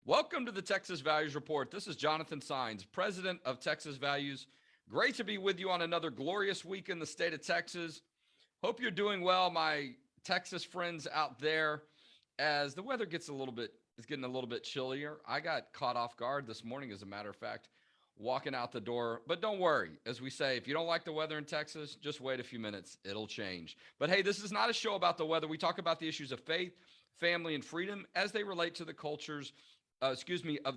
Welcome to the Texas Values Report. This is Jonathan Sines, president of Texas Values. Great to be with you on another glorious week in the state of Texas. Hope you're doing well, my Texas friends out there. As the weather is getting a little bit chillier. I got caught off guard this morning, as a matter of fact, walking out the door. But don't worry, as we say, if you don't like the weather in Texas, just wait a few minutes. It'll change. But hey, this is not a show about the weather. We talk about the issues of faith, family, and freedom as they relate to the cultures of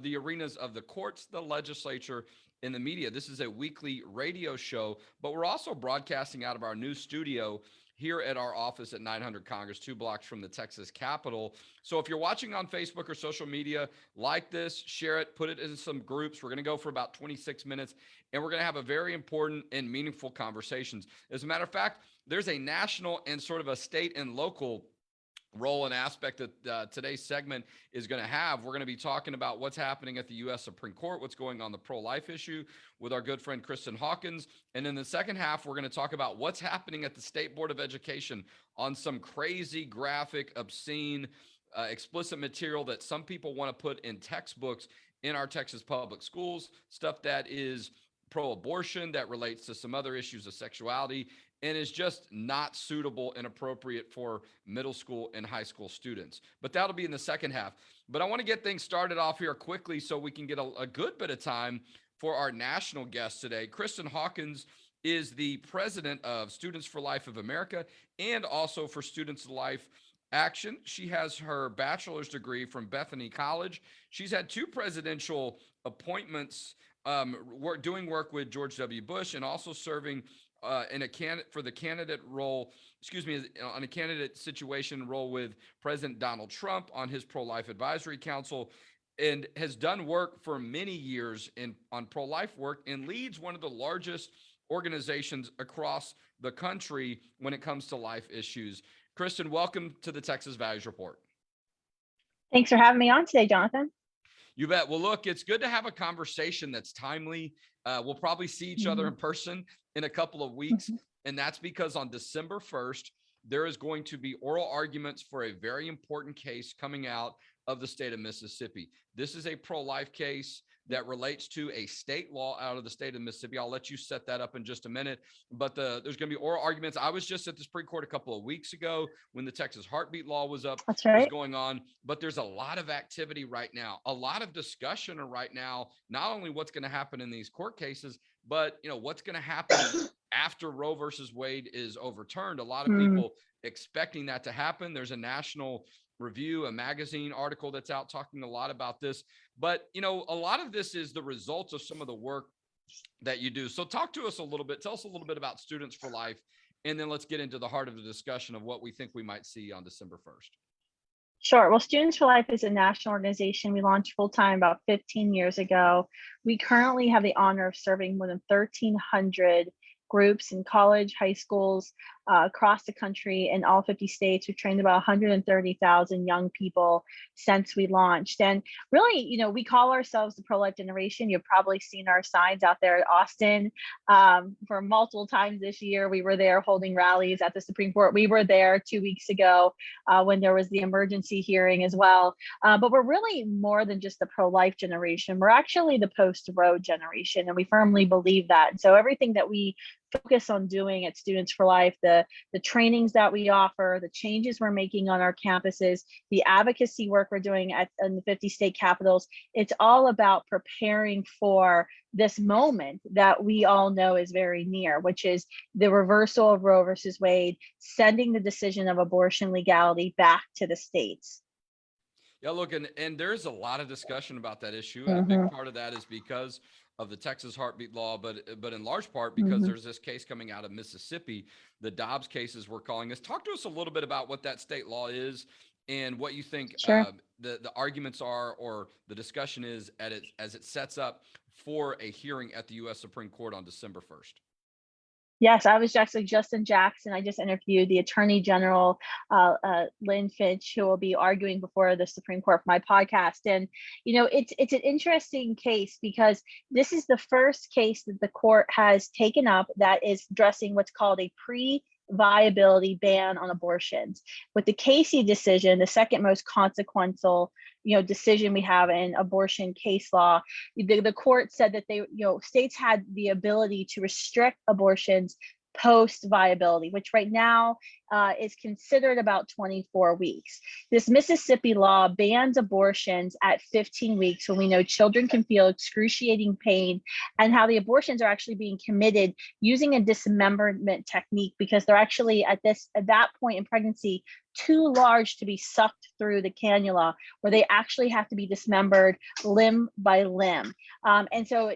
the arenas of the courts, the legislature, and the media. This is a weekly radio show, but we're also broadcasting out of our new studio here at our office at 900 Congress, 2 blocks from the Texas Capitol. So if you're watching on Facebook or social media, like this, share it, put it in some groups. We're going to go for about 26 minutes, and we're going to have a very important and meaningful conversations. As a matter of fact, there's a national and sort of a state and local role and aspect that today's segment is going to have. We're going to be talking about what's happening at the U.S. Supreme Court, what's going on the pro-life issue with our good friend Kristan Hawkins. And in the second half, we're going to talk about what's happening at the State Board of Education on some crazy, graphic, obscene, explicit material that some people want to put in textbooks in our Texas public schools, stuff that is pro-abortion, that relates to some other issues of sexuality, and is just not suitable and appropriate for middle school and high school students. But that'll be in the second half. But I want to get things started off here quickly so we can get a good bit of time for our national guest today. Kristan Hawkins is the president of Students for Life of America and also for Students for Life Action. She has her bachelor's degree from Bethany College. She's had 2 presidential appointments, doing work with George W. Bush and also serving on a candidate situation role with President Donald Trump on his pro-life advisory council, and has done work for many years on pro-life work and leads one of the largest organizations across the country when it comes to life issues. Kristan, welcome to the Texas Values Report. Thanks for having me on today, Jonathan. You bet. Well, look, it's good to have a conversation that's timely. We'll probably see each other in person in a couple of weeks. And that's because on December 1st, there is going to be oral arguments for a very important case coming out of the state of Mississippi. This is a pro-life case that relates to a state law out of the state of Mississippi. I'll let you set that up in just a minute, but there's going to be oral arguments. I was just at the Supreme Court a couple of weeks ago when the Texas heartbeat law was up. That's right. Was going on, but there's a lot of activity right now, a lot of discussion right now, not only what's going to happen in these court cases, but what's going to happen after Roe versus Wade is overturned. A lot of people expecting that to happen. There's a National Review, a magazine article that's out talking a lot about this. But, a lot of this is the result of some of the work that you do. So talk to us a little bit. Tell us a little bit about Students for Life, and then let's get into the heart of the discussion of what we think we might see on December 1st. Sure. Well, Students for Life is a national organization. We launched full-time about 15 years ago. We currently have the honor of serving more than 1,300 groups in college, high schools across the country in all 50 states. We've trained about 130,000 young people since we launched. And really, we call ourselves the pro-life generation. You've probably seen our signs out there at Austin for multiple times this year. We were there holding rallies at the Supreme Court. We were there 2 weeks ago when there was the emergency hearing as well. But we're really more than just the pro-life generation. We're actually the post-Roe generation, and we firmly believe that. And so everything that we focus on doing at Students for Life, the trainings that we offer, the changes we're making on our campuses, the advocacy work we're doing in the 50 state capitals, it's all about preparing for this moment that we all know is very near, which is the reversal of Roe versus Wade, sending the decision of abortion legality back to the states. Yeah, look, and there's a lot of discussion about that issue. And a big part of that is because of the Texas heartbeat law, but in large part because there's this case coming out of Mississippi, the Dobbs cases we're calling us. Talk to us a little bit about what that state law is and what you think the arguments are, or the discussion is as it sets up for a hearing at the U.S. Supreme Court on December 1st. Yes, I was actually just in Jackson. I just interviewed the Attorney General, Lynn Finch, who will be arguing before the Supreme Court for my podcast. And, it's an interesting case because this is the first case that the court has taken up that is addressing what's called a viability ban on abortions. With the Casey decision, the second most consequential decision we have in abortion case law, the court said that states had the ability to restrict abortions post viability, which right now is considered about 24 weeks. This Mississippi law bans abortions at 15 weeks when we know children can feel excruciating pain, and how the abortions are actually being committed using a dismemberment technique because they're actually at that point in pregnancy too large to be sucked through the cannula, where they actually have to be dismembered limb by limb. And so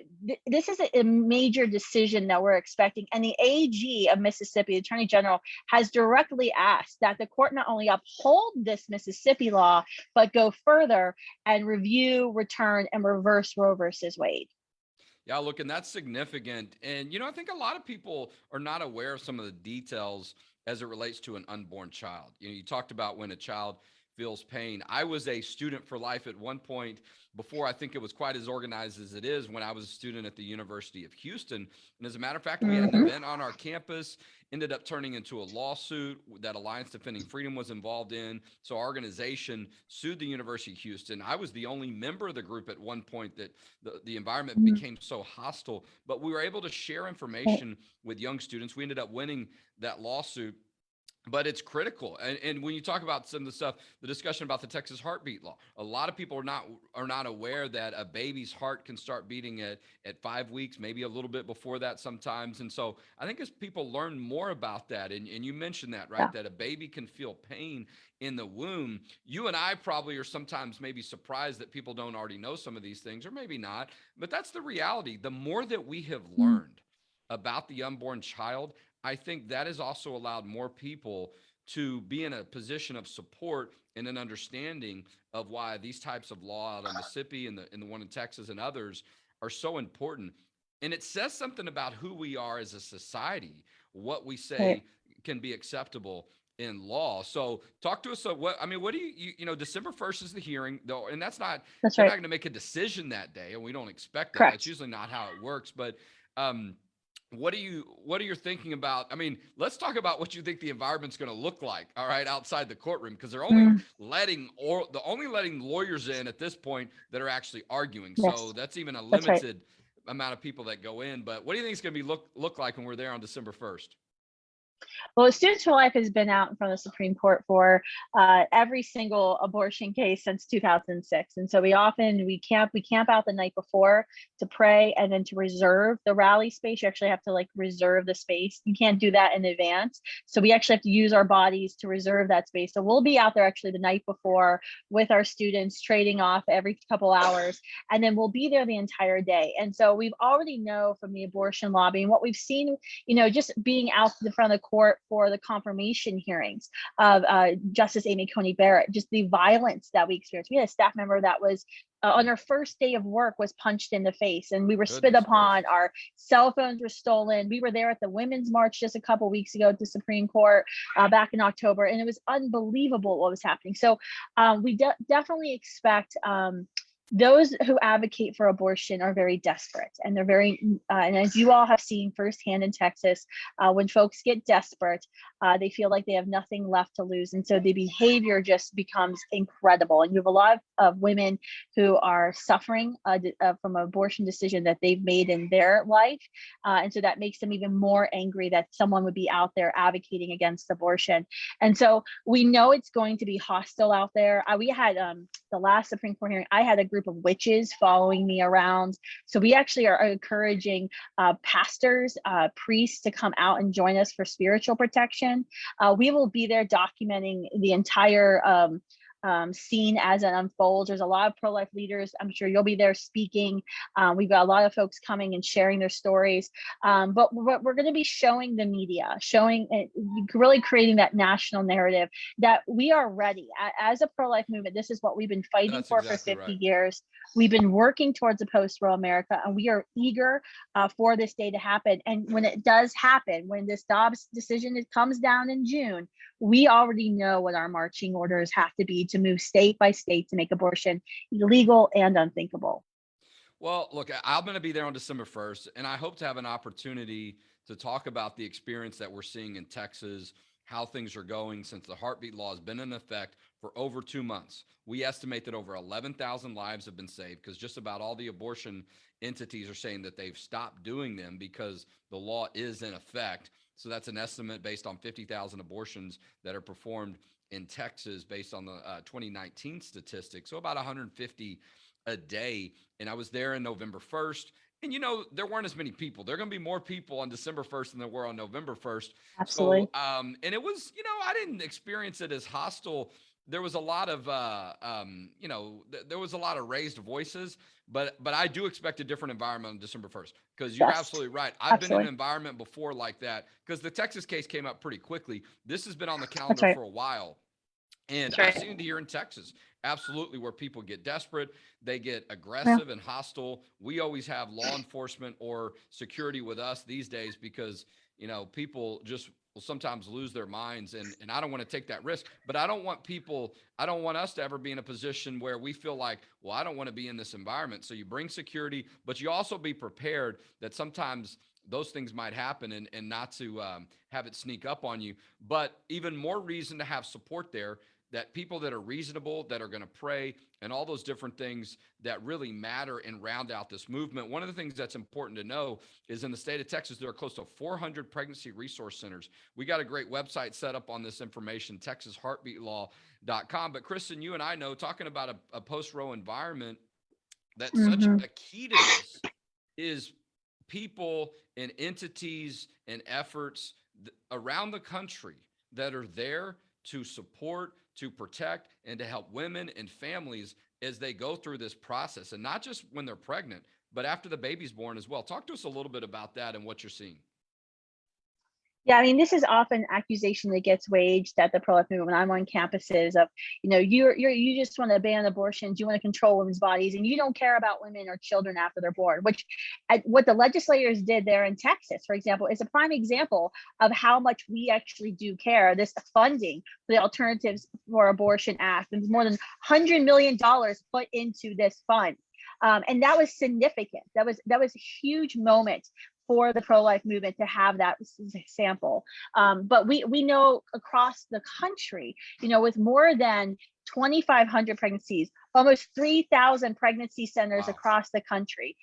this is a major decision that we're expecting. And the AG of Mississippi, the Attorney General, has directly asked that the court not only uphold this Mississippi law, but go further and review, return, and reverse Roe versus Wade. Yeah, look, and that's significant. And, I think a lot of people are not aware of some of the details as it relates to an unborn child. You talked about when a child feels pain. I was a student for life at one point before I think it was quite as organized as it is, when I was a student at the University of Houston. And as a matter of fact, we had an event on our campus, ended up turning into a lawsuit that Alliance Defending Freedom was involved in. So our organization sued the University of Houston. I was the only member of the group at one point that the environment became so hostile, but we were able to share information with young students. We ended up winning that lawsuit. But it's critical. And when you talk about some of the stuff, the discussion about the Texas heartbeat law, a lot of people are not aware that a baby's heart can start beating at 5 weeks, maybe a little bit before that sometimes. And so I think as people learn more about that, and you mentioned that, right, that a baby can feel pain in the womb, you and I probably are sometimes maybe surprised that people don't already know some of these things, or maybe not. But that's the reality. The more that we have learned about the unborn child, I think that has also allowed more people to be in a position of support and an understanding of why these types of law out of Mississippi and the one in Texas and others are so important. And it says something about who we are as a society, what we say can be acceptable in law. So talk to us. So what do you December 1st is the hearing, though, and they're not going to make a decision that day, and we don't expect that. Correct. That's usually not how it works. But what are you thinking about? I mean, let's talk about what you think the environment's going to look like, all right, outside the courtroom, because they're only letting lawyers in at this point that are actually arguing. Yes. So that's even a limited amount of people that go in. But what do you think it's going to be look like when we're there on December 1st? Well, Students for Life has been out in front of the Supreme Court for every single abortion case since 2006. And so we camp out the night before to pray and then to reserve the rally space. You actually have to reserve the space. You can't do that in advance. So we actually have to use our bodies to reserve that space. So we'll be out there actually the night before with our students, trading off every couple hours, and then we'll be there the entire day. And so we've already know from the abortion lobby and what we've seen, just being out in front of the court for the confirmation hearings of Justice Amy Coney Barrett, just the violence that we experienced. We had a staff member that was on her first day of work was punched in the face, and we were spit upon. Our cell phones were stolen. We were there at the Women's March just a couple weeks ago at the Supreme Court back in October, and it was unbelievable what was happening. So we definitely expect those who advocate for abortion are very desperate, and they're very, and as you all have seen firsthand in Texas, when folks get desperate, they feel like they have nothing left to lose. And so the behavior just becomes incredible. And you have a lot of women who are suffering from an abortion decision that they've made in their life. And so that makes them even more angry that someone would be out there advocating against abortion. And so we know it's going to be hostile out there. We had the last Supreme Court hearing, I had a group of witches following me around. So we actually are encouraging pastors, priests to come out and join us for spiritual protection. We will be there documenting the entire scene as it unfolds. There's a lot of pro-life leaders. I'm sure you'll be there speaking. We've got a lot of folks coming and sharing their stories. But we're going to be showing the media, really creating that national narrative that we are ready. As a pro-life movement, this is what we've been fighting for 50 years. We've been working towards a post-Roe America, and we are eager for this day to happen. And when it does happen, when this Dobbs decision comes down in June, we already know what our marching orders have to be to move state by state to make abortion illegal and unthinkable. Well, look, I'm going to be there on December 1st, and I hope to have an opportunity to talk about the experience that we're seeing in Texas, how things are going since the heartbeat law has been in effect for over 2 months. We estimate that over 11,000 lives have been saved because just about all the abortion entities are saying that they've stopped doing them because the law is in effect. So that's an estimate based on 50,000 abortions that are performed in Texas based on the 2019 statistics. So about 150 a day. And I was there in November 1st. And, there weren't as many people. There are going to be more people on December 1st than there were on November 1st. Absolutely. So, and it was, I didn't experience it as hostile. There was a lot of, there was a lot of raised voices, but I do expect a different environment on December 1st because you're Yes. absolutely right. I've been in Absolutely. an environment before like that because the Texas case came up pretty quickly. This has been on the calendar right. for a while. And That's I've right. seen it here in Texas, absolutely, where people get desperate, they get aggressive and hostile. We always have law enforcement or security with us these days because, people just will sometimes lose their minds. And I don't want to take that risk, but I don't want us to ever be in a position where we feel like, well, I don't want to be in this environment. So you bring security, but you also be prepared that sometimes those things might happen and not to have it sneak up on you. But even more reason to have support there, that people that are reasonable, that are going to pray, and all those different things that really matter and round out this movement. One of the things that's important to know is in the state of Texas, there are close to 400 pregnancy resource centers. We got a great website set up on this information, texasheartbeatlaw.com. But Kristan, you and I know, talking about a post-Roe environment, that such a key to this is people and entities and efforts around the country that are there to support, to protect, and to help women and families as they go through this process. And not just when they're pregnant, but after the baby's born as well. Talk to us a little bit about that and what you're seeing. Yeah, I mean, this is often accusation that gets waged at the pro-life movement when I'm on campuses of, you just want to ban abortions, you want to control women's bodies, and you don't care about women or children after they're born. Which, what the legislators did there in Texas, for example, is a prime example of how much we actually do care. This funding for the Alternatives for Abortion Act, and more than $100 million put into this fund. And that was significant. That was a huge moment for the pro-life movement to have that sample. But we know across the country, with more than 2,500 pregnancies, almost 3,000 pregnancy centers across the country.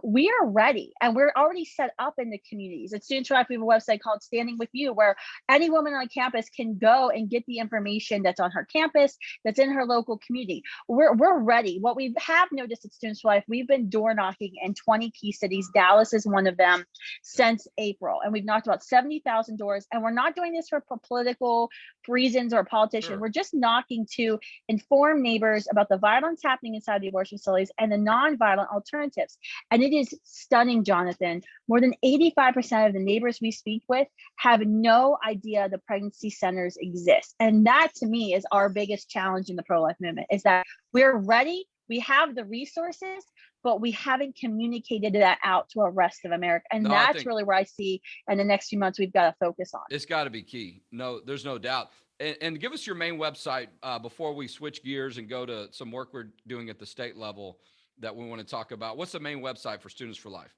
We are ready, and we're already set up in the communities. At Students for Life, we have a website called Standing With You, where any woman on campus can go and get the information that's on her campus, that's in her local community. We're ready. What we have noticed at Students for Life, we've been door knocking in 20 key cities. Dallas is one of them, since April, and we've knocked about 70,000 doors. And we're not doing this for political reasons or politicians. Sure. We're just knocking to inform neighbors about the violence happening inside the abortion facilities and the non-violent alternatives. And it is stunning, Jonathan. More than 85% of the neighbors we speak with have no idea the pregnancy centers exist. And that, to me, is our biggest challenge in the pro-life movement, is that we're ready, we have the resources, but we haven't communicated that out to the rest of America. And that's really where I see in the next few months we've got to focus on. It's got to be key. No, there's no doubt. And give us your main website before we switch gears and go to some work we're doing at the state level that we want to talk about. What's the main website for Students for Life?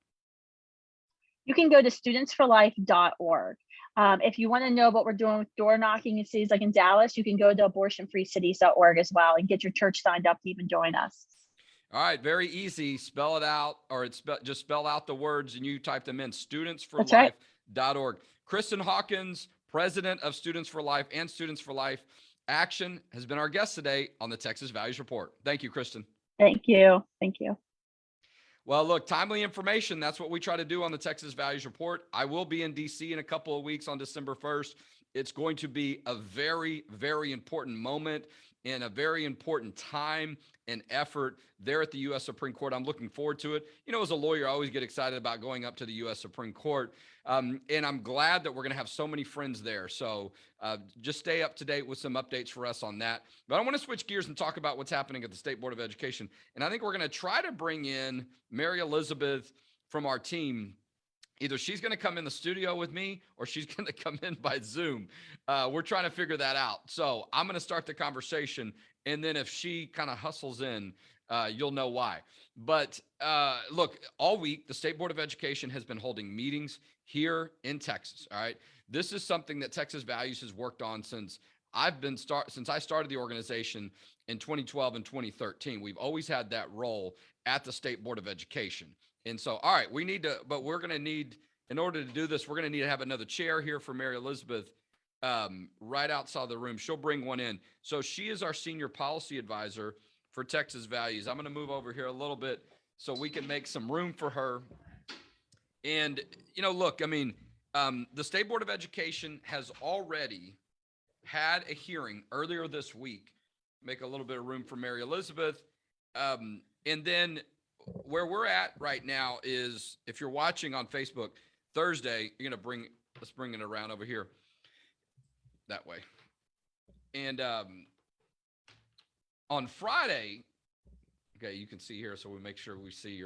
You can go to studentsforlife.org. If you want to know what we're doing with door knocking in cities like in Dallas, you can go to abortionfreecities.org as well and get your church signed up to even join us. All right, very easy. Spell it out, or just spell out the words and you type them in, studentsforlife.org. Kristan Hawkins, president of Students for Life and Students for Life Action, has been our guest today on the Texas Values Report. Thank you, Kristan. Thank you. Thank you. Well, look, timely information. That's what we try to do on the Texas Values Report. I will be in D.C. in a couple of weeks on December 1st. It's going to be a very, very important moment and a very important time and effort there at the U.S. Supreme Court. I'm looking forward to it. As a lawyer, I always get excited about going up to the U.S. Supreme Court. And I'm glad that we're going to have so many friends there. So just stay up to date with some updates for us on that. But I want to switch gears and talk about what's happening at the State Board of Education. And I think we're going to try to bring in Mary Elizabeth from our team. Either she's going to come in the studio with me or she's going to come in by Zoom. We're trying to figure that out. So I'm going to start the conversation. And then if she kind of hustles in, You'll know why. But look, all week, the State Board of Education has been holding meetings here in Texas. All right. This is something that Texas Values has worked on since since I started the organization in 2012 and 2013. We've always had that role at the State Board of Education. And so, all right, we're going to need, in order to do this, we're going to need to have another chair here for Mary Elizabeth right outside the room. She'll bring one in. So she is our senior policy advisor for Texas Values. I'm going to move over here a little bit so we can make some room for her. And, look, I mean, the State Board of Education has already had a hearing earlier this week. Make a little bit of room for Mary Elizabeth. And then where we're at right now is, if you're watching on Facebook, Thursday, let's bring it around over here that way. And on Friday, okay, you can see here, so we make sure we see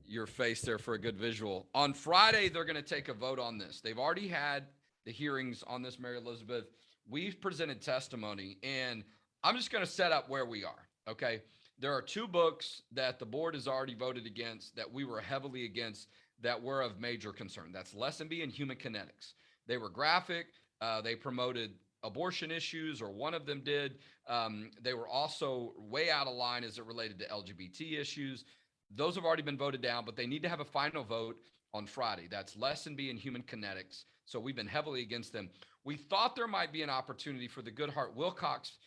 your face there for a good visual. On Friday, they're going to take a vote on this. They've already had the hearings on this, Mary Elizabeth. We've presented testimony, and I'm just going to set up where we are, okay? There are two books that the board has already voted against, that we were heavily against, that were of major concern. That's Lesson B and Human Kinetics. They were graphic. They promoted abortion issues, or one of them did. They were also way out of line as it related to LGBT issues. Those have already been voted down, but they need to have a final vote on Friday. That's Lesson B and Human Kinetics. So we've been heavily against them. We thought there might be an opportunity for the Goodhart-Wilcox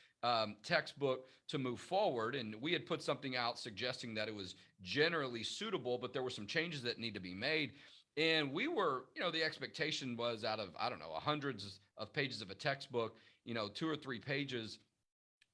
textbook to move forward. And we had put something out suggesting that it was generally suitable, but there were some changes that need to be made. And we were, the expectation was, out of, hundreds of pages of a textbook, 2 or 3 pages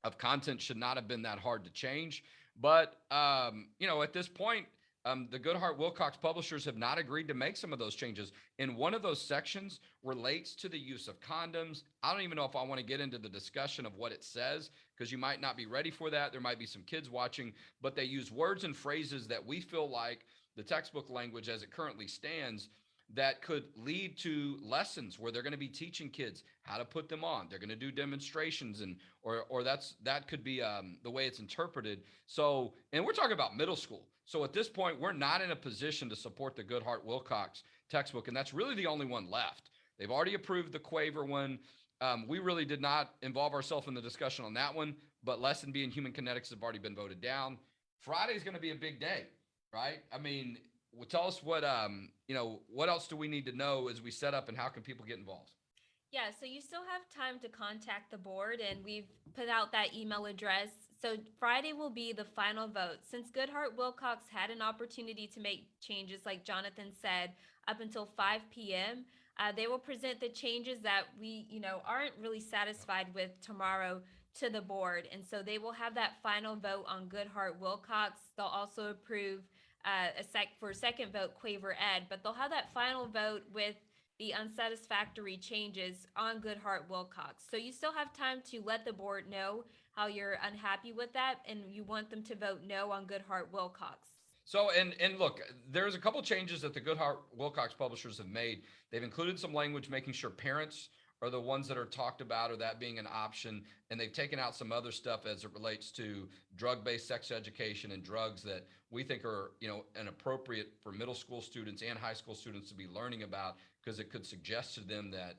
of content should not have been that hard to change. But, at this point, the Goodhart-Wilcox publishers have not agreed to make some of those changes. And one of those sections relates to the use of condoms. I don't even know if I want to get into the discussion of what it says, because you might not be ready for that. There might be some kids watching, but they use words and phrases that we feel like the textbook language as it currently stands, that could lead to lessons where they're going to be teaching kids how to put them on. They're going to do demonstrations, or that could be the way it's interpreted. So, and we're talking about middle school. So at this point, we're not in a position to support the Goodhart-Wilcox textbook, and that's really the only one left. They've already approved the Quaver one. We really did not involve ourselves in the discussion on that one, but Lesson B and Human Kinetics have already been voted down. Friday is going to be a big day, right? I mean, tell us what else do we need to know as we set up, and how can people get involved? Yeah, so you still have time to contact the board, and we've put out that email address. So Friday will be the final vote. Since Goodhart-Wilcox had an opportunity to make changes, like Jonathan said, up until 5 p.m., they will present the changes that we, aren't really satisfied with tomorrow to the board. And so they will have that final vote on Goodhart-Wilcox. They'll also approve for second vote Quaver Ed, but they'll have that final vote with the unsatisfactory changes on Goodhart-Wilcox. So you still have time to let the board know how you're unhappy with that, and you want them to vote no on Goodhart-Wilcox. So, and look, there's a couple changes that the Goodhart-Wilcox publishers have made. They've included some language making sure parents are the ones that are talked about, or that being an option. And they've taken out some other stuff as it relates to drug-based sex education and drugs that we think are, inappropriate for middle school students and high school students to be learning about, because it could suggest to them that,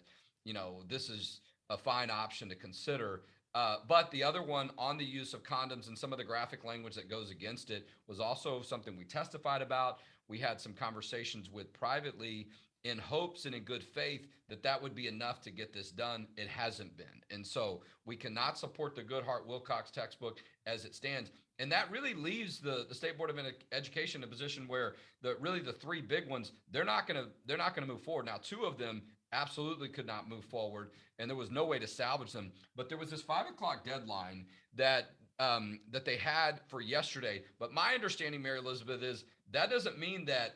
this is a fine option to consider. But the other one on the use of condoms and some of the graphic language that goes against it was also something we testified about. We had some conversations with privately, in hopes and in good faith that would be enough to get this done. It hasn't been. And so we cannot support the Goodhart-Wilcox textbook as it stands. And that really leaves the State Board of Education in a position where the 3 big ones, they're not going to move forward. Now, 2 of them absolutely could not move forward, and there was no way to salvage them. But there was this 5 o'clock deadline that they had for yesterday. But my understanding, Mary Elizabeth, is that doesn't mean that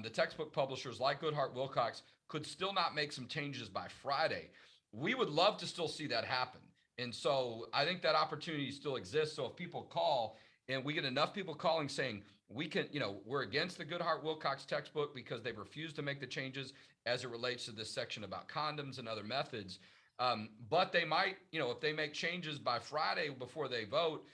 the textbook publishers like Goodhart-Wilcox could still not make some changes by Friday. We would love to still see that happen. And so I think that opportunity still exists. So if people call, and we get enough people calling saying, we're against the Goodhart-Wilcox textbook because they've refused to make the changes as it relates to this section about condoms and other methods. But they might, if they make changes by Friday before they vote,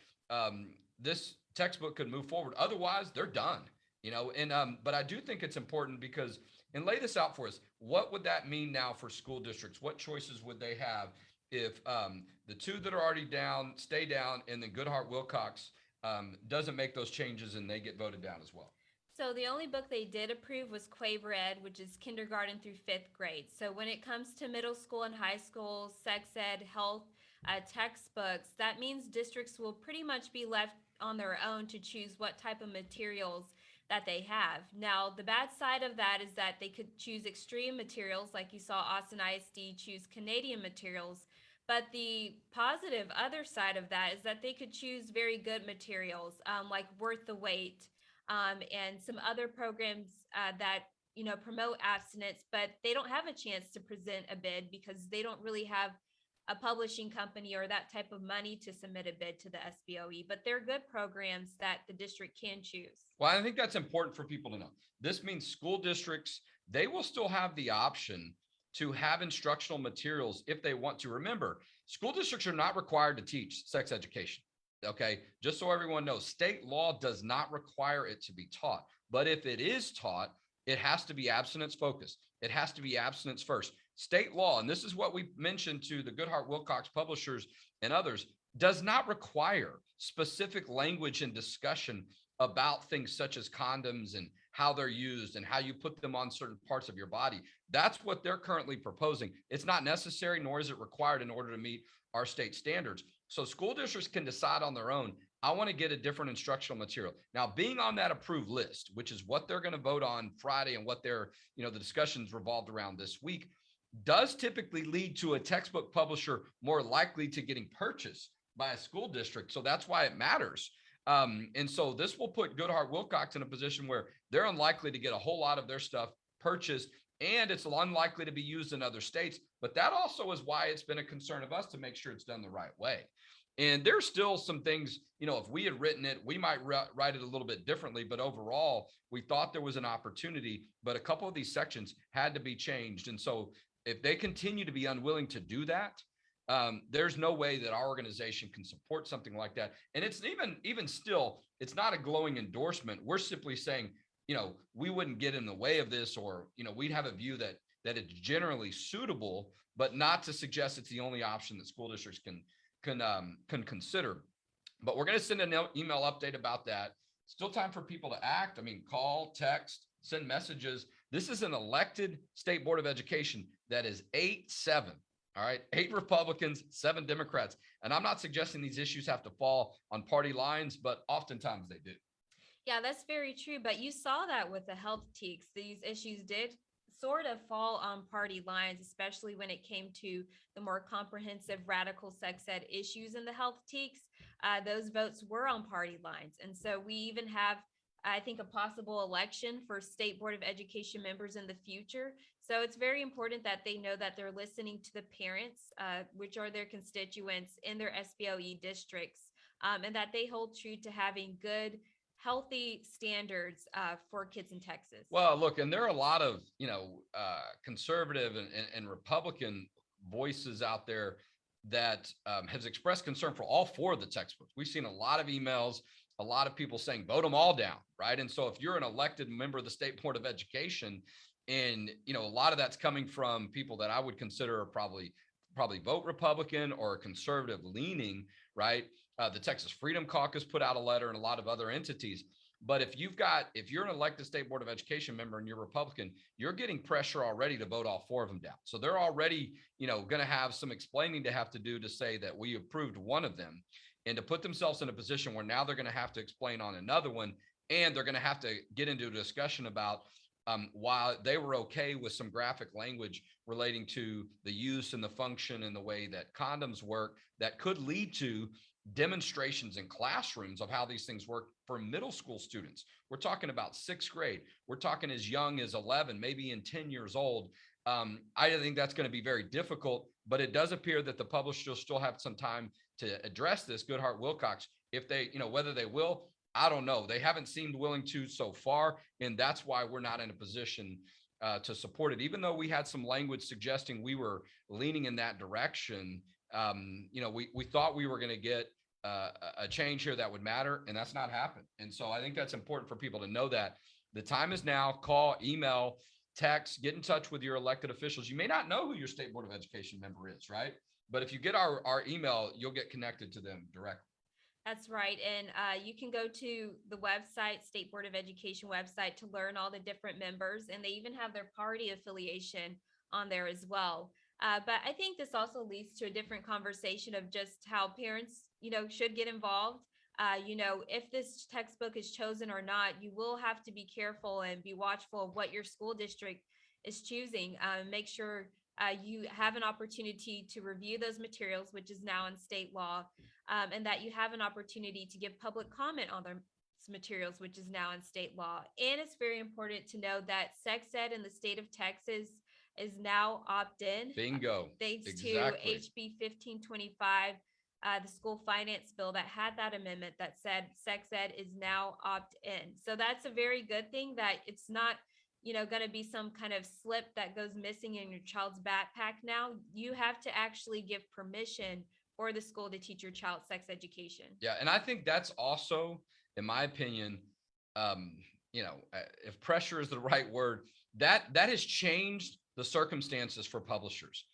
this textbook could move forward. Otherwise, they're done. And but I do think it's important because, and lay this out for us, what would that mean now for school districts? What choices would they have if the two that are already down stay down, and then Goodhart Wilcox doesn't make those changes and they get voted down as well? So the only book they did approve was Quaver Ed, which is kindergarten through fifth grade. So when it comes to middle school and high school, sex ed, health textbooks, that means districts will pretty much be left on their own to choose what type of materials that they have. Now, the bad side of that is that they could choose extreme materials, like you saw Austin ISD choose Canadian materials. But the positive other side of that is that they could choose very good materials, like Worth the Wait, and some other programs that promote abstinence, but they don't have a chance to present a bid because they don't really have a publishing company or that type of money to submit a bid to the SBOE. But they're good programs that the district can choose. Well, I think that's important for people to know. This means school districts, they will still have the option to have instructional materials if they want to. Remember, school districts are not required to teach sex education. Okay, just so everyone knows, state law does not require it to be taught. But if it is taught, it has to be abstinence focused. It has to be abstinence first. State law, and this is what we mentioned to the Goodhart Wilcox publishers and others, does not require specific language and discussion about things such as condoms and how they're used and how you put them on certain parts of your body. That's what they're currently proposing. It's not necessary, nor is it required in order to meet our state standards. So school districts can decide on their own, I want to get a different instructional material. Now, being on that approved list, which is what they're going to vote on Friday and what their, the discussions revolved around this week, does typically lead to a textbook publisher more likely to getting purchased by a school district. So that's why it matters. And so this will put Goodhart Wilcox in a position where they're unlikely to get a whole lot of their stuff purchased, and it's unlikely to be used in other states. But that also is why it's been a concern of us to make sure it's done the right way. And there's still some things, if we had written it, we might write it a little bit differently. But overall, we thought there was an opportunity, but a couple of these sections had to be changed. And so if they continue to be unwilling to do that, there's no way that our organization can support something like that. And it's even still, it's not a glowing endorsement. We're simply saying, we wouldn't get in the way of this, or, we'd have a view that it's generally suitable, but not to suggest it's the only option that school districts can consider. But we're going to send an email update about that. Still time for people to act. I mean, call, text, send messages. This is an elected state board of education that is 8-7. All right, 8 Republicans, 7 Democrats. And I'm not suggesting these issues have to fall on party lines, but oftentimes they do. Yeah, that's very true. But you saw that with the health teaks. These issues did sort of fall on party lines, especially when it came to the more comprehensive radical sex ed issues in the health teaks. Those votes were on party lines. And so we even have, I think, a possible election for state board of education members in the future. So it's very important that they know that they're listening to the parents, which are their constituents in their SBOE districts, and that they hold true to having good, healthy standards for kids in Texas. Well, look, and there are a lot of, conservative and Republican voices out there that has expressed concern for all 4 of the textbooks. We've seen a lot of emails, a lot of people saying, vote them all down, right? And so if you're an elected member of the State Board of Education, and, a lot of that's coming from people that I would consider probably vote Republican or conservative leaning, right? The Texas Freedom Caucus put out a letter, and a lot of other entities. But if you're an elected State Board of Education member and you're Republican, you're getting pressure already to vote all 4 of them down. So they're already, going to have some explaining to have to do to say that we approved one of them, and to put themselves in a position where now they're going to have to explain on another one, and they're going to have to get into a discussion about while they were okay with some graphic language relating to the use and the function and the way that condoms work, that could lead to demonstrations in classrooms of how these things work for middle school students. We're talking about 6th grade. We're talking as young as 11, maybe in 10 years old. I think that's going to be very difficult, but it does appear that the publishers still have some time to address this. Goodhart Wilcox, if they, whether they will, I don't know. They haven't seemed willing to so far, and that's why we're not in a position to support it. Even though we had some language suggesting we were leaning in that direction, we thought we were going to get a change here that would matter, and that's not happened. And so I think that's important for people to know that the time is now. Call, email, text, get in touch with your elected officials. You may not know who your state board of education member is, right? But if you get our email, you'll get connected to them directly. That's right. And you can go to the website, State Board of Education website, to learn all the different members. And they even have their party affiliation on there as well. But I think this also leads to a different conversation of just how parents, should get involved. If this textbook is chosen or not, you will have to be careful and be watchful of what your school district is choosing. Make sure you have an opportunity to review those materials, which is now in state law, and that you have an opportunity to give public comment on those materials, which is now in state law. And it's very important to know that sex ed in the state of Texas is now opt-in. Bingo. Thanks Exactly. to HB 1525, the school finance bill that had that amendment that said sex ed is now opt-in. So that's a very good thing, that it's not going to be some kind of slip that goes missing in your child's backpack. Now you have to actually give permission for the school to teach your child sex education. Yeah. And I think that's also, in my opinion, if pressure is the right word, that has changed the circumstances for publishers.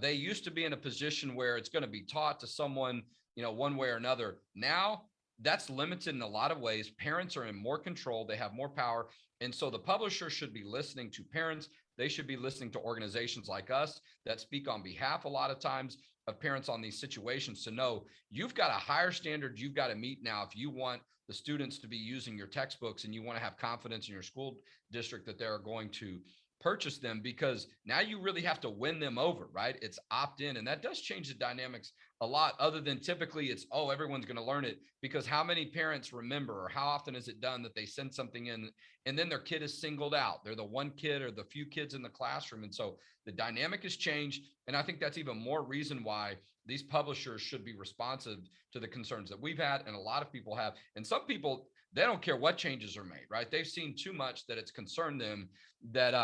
They used to be in a position where it's going to be taught to someone, one way or another. Now that's limited in a lot of ways. Parents are in more control. They have more power. And so the publisher should be listening to parents. They should be listening to organizations like us that speak on behalf a lot of times of parents on these situations, to know you've got a higher standard you've got to meet now if you want the students to be using your textbooks, and you want to have confidence in your school district that they're going to purchase them, because now you really have to win them over, right? It's opt-in, and that does change the dynamics a lot, other than typically it's, oh, everyone's going to learn it. Because how many parents remember, or how often is it done that they send something in and then their kid is singled out? They're the one kid or the few kids in the classroom. And so the dynamic has changed. And I think that's even more reason why these publishers should be responsive to the concerns that we've had, and a lot of people have. And some people, they don't care what changes are made, right? They've seen too much that it's concerned them that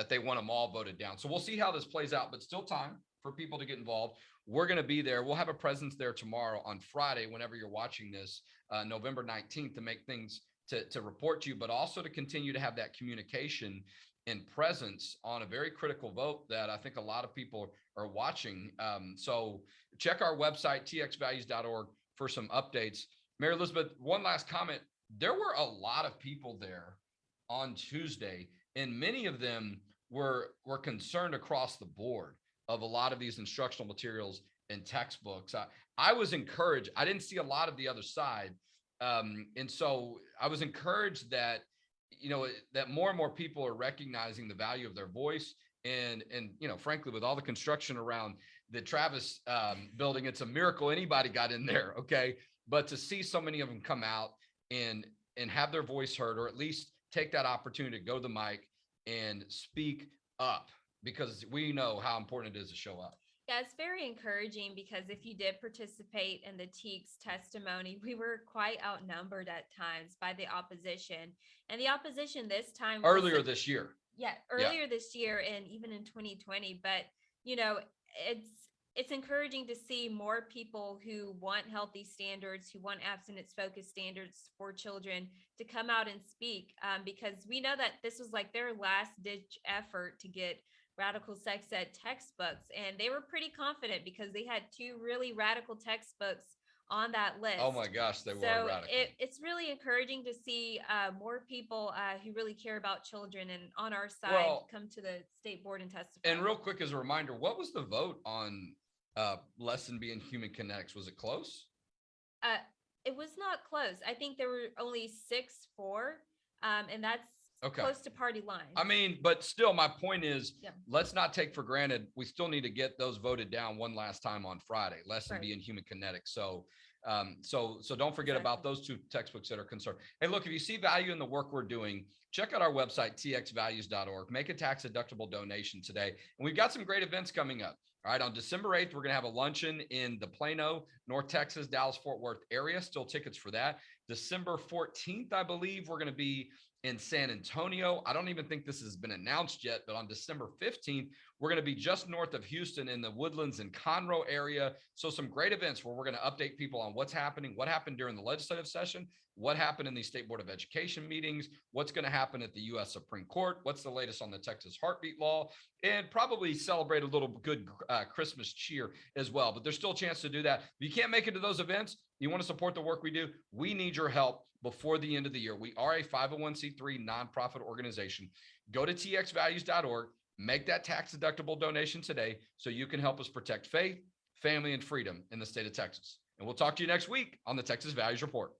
they want them all voted down. So we'll see how this plays out, but still time for people to get involved. We're going to be there. We'll have a presence there tomorrow on Friday, whenever you're watching this, November 19th, to make things to report to you, but also to continue to have that communication and presence on a very critical vote that I think a lot of people are watching. So check our website, txvalues.org, for some updates. Mary Elizabeth, one last comment. There were a lot of people there on Tuesday, and many of them were concerned across the board of a lot of these instructional materials and textbooks. I was encouraged. I didn't see a lot of the other side. And so I was encouraged that, that more and more people are recognizing the value of their voice. And frankly, with all the construction around the Travis building, it's a miracle anybody got in there. Okay. But to see so many of them come out and have their voice heard, or at least take that opportunity to go to the mic and speak up, because we know how important it is to show up. Yeah, it's very encouraging, because if you did participate in the TEKS testimony, we were quite outnumbered at times by the opposition. And the opposition this time earlier this year. Yeah, earlier this year, and even in 2020. But, it's encouraging to see more people who want healthy standards, who want abstinence-focused standards for children, to come out and speak, because we know that this was like their last-ditch effort to get radical sex ed textbooks, and they were pretty confident because they had 2 really radical textbooks on that list. Oh my gosh, they were radical. It's really encouraging to see more people who really care about children and on our side come to the state board and testify. And real quick, as a reminder, what was the vote on lesson B in human kinetics? Was it close? It was not close. I think there were only 6-4, and that's close to party line. I mean, but still, my point is, let's not take for granted. We still need to get those voted down one last time on Friday. Lesson B in human kinetics. So don't forget about those 2 textbooks that are concerned. Hey, look, if you see value in the work we're doing, check out our website, txvalues.org. Make a tax-deductible donation today. And we've got some great events coming up. All right, on December 8th, we're going to have a luncheon in the Plano, North Texas, Dallas, Fort Worth area. Still tickets for that. December 14th, I believe, we're going to be in San Antonio. I don't even think this has been announced yet, but on December 15th, we're going to be just north of Houston in the Woodlands and Conroe area. So some great events where we're going to update people on what's happening, what happened during the legislative session, what happened in the State Board of Education meetings, what's going to happen at the U.S. Supreme Court, what's the latest on the Texas heartbeat law, and probably celebrate a little good Christmas cheer as well. But there's still a chance to do that. If you can't make it to those events, you want to support the work we do, we need your help before the end of the year. We are a 501c3 nonprofit organization. Go to txvalues.org, make that tax-deductible donation today so you can help us protect faith, family, and freedom in the state of Texas. And we'll talk to you next week on the Texas Values Report.